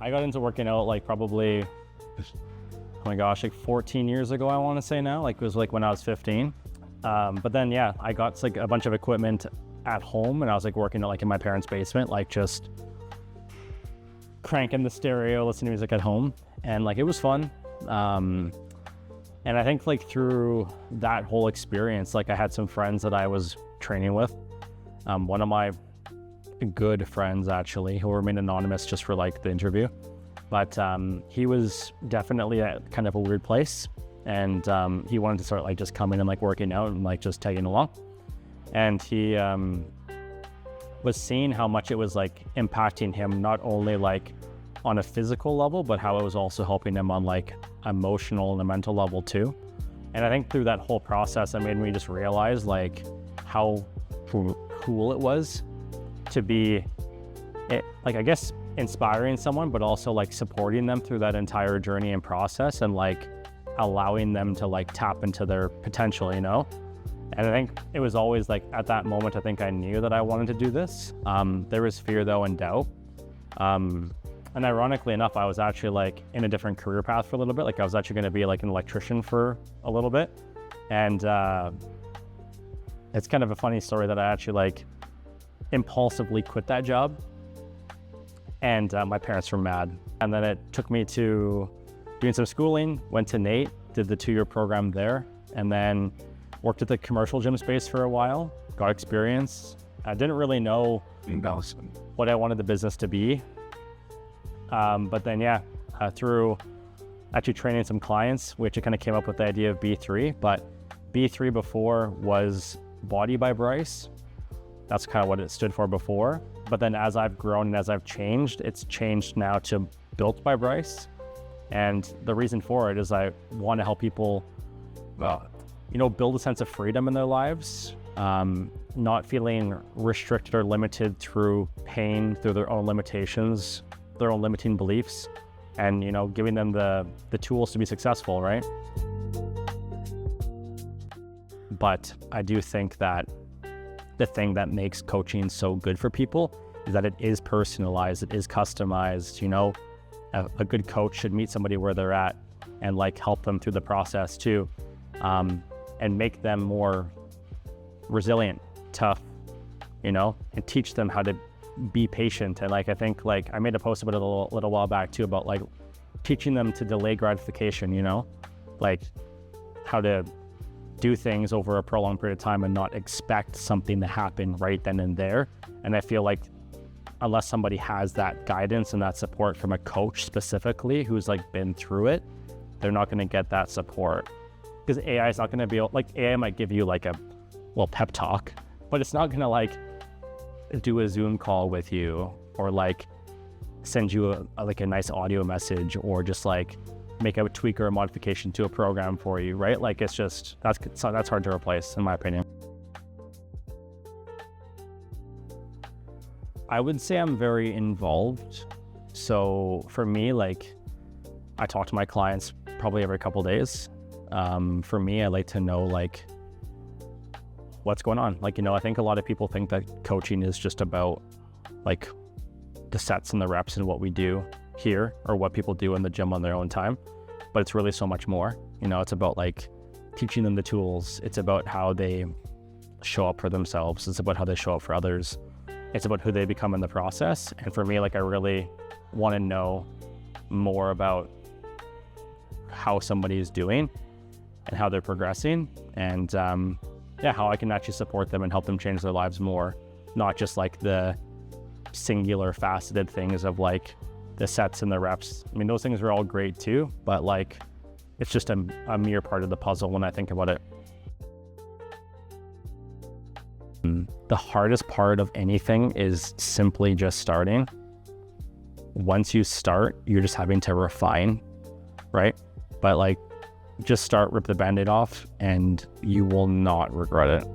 I got into working out like probably, oh my gosh, like 14 years ago, I want to say now. Like it was like when I was 15. But then, yeah, I got like a bunch of equipment at home and I was like working like in my parents' basement, like just cranking the stereo, listening to music at home. And like, it was fun. And I think like through that whole experience, like I had some friends that I was training with. One of my good friends actually, who remained anonymous just for like the interview, but he was definitely at kind of a weird place, and he wanted to start like just coming and like working out and like just tagging along. And he was seeing how much it was like impacting him, not only like on a physical level, but how it was also helping him on like emotional and a mental level too. And I think through that whole process, it made me just realize like how cool it was to be like, I guess, inspiring someone, but also like supporting them through that entire journey and process, and like allowing them to like tap into their potential, you know? And I think it was always like at that moment, I think I knew that I wanted to do this. There was fear though and doubt. And ironically enough, I was actually like in a different career path for a little bit. Like I was actually going to be like an electrician for a little bit. And it's kind of a funny story that I actually like impulsively quit that job. And my parents were mad. And then it took me to doing some schooling, went to NAIT, did the 2-year program there, and then worked at the commercial gym space for a while, got experience. I didn't really know what I wanted the business to be. But then, yeah, through actually training some clients, which I kind of came up with the idea of B3, but B3 before was Body by Bryce. That's kind of what it stood for before. But then as I've grown and as I've changed, it's changed now to Built by Bryce. And the reason for it is I want to help people, build a sense of freedom in their lives, not feeling restricted or limited through pain, through their own limitations, their own limiting beliefs, and giving them the tools to be successful, right? But I do think that the thing that makes coaching so good for people is that it is personalized, it is customized. A good coach should meet somebody where they're at and like help them through the process too, and make them more resilient, tough, and teach them how to be patient. And like I think like I made a post about it a little while back too, about like teaching them to delay gratification, like how to do things over a prolonged period of time and not expect something to happen right then and there. And I feel like unless somebody has that guidance and that support from a coach specifically who's like been through it, they're not going to get that support. Because AI is not going to be like, AI might give you like a pep talk, but it's not going to like do a Zoom call with you or like send you a nice audio message or just like make a tweak or a modification to a program for you, right? Like it's just, that's hard to replace in my opinion. I would say I'm very involved. So for me, like I talk to my clients probably every couple of days. For me, I like to know like what's going on. Like, I think a lot of people think that coaching is just about like the sets and the reps and what we do here or what people do in the gym on their own time, but it's really so much more. It's about like teaching them the tools. It's about how they show up for themselves. It's about how they show up for others. It's about who they become in the process. And for me, like I really want to know more about how somebody is doing and how they're progressing, and how I can actually support them and help them change their lives more, not just like the singular faceted things of like the sets and the reps. I mean, those things are all great too, but like it's just a mere part of the puzzle when I think about it. The hardest part of anything is simply just starting. Once you start, you're just having to refine, right? But like just start, rip the Band-Aid off, and you will not regret it.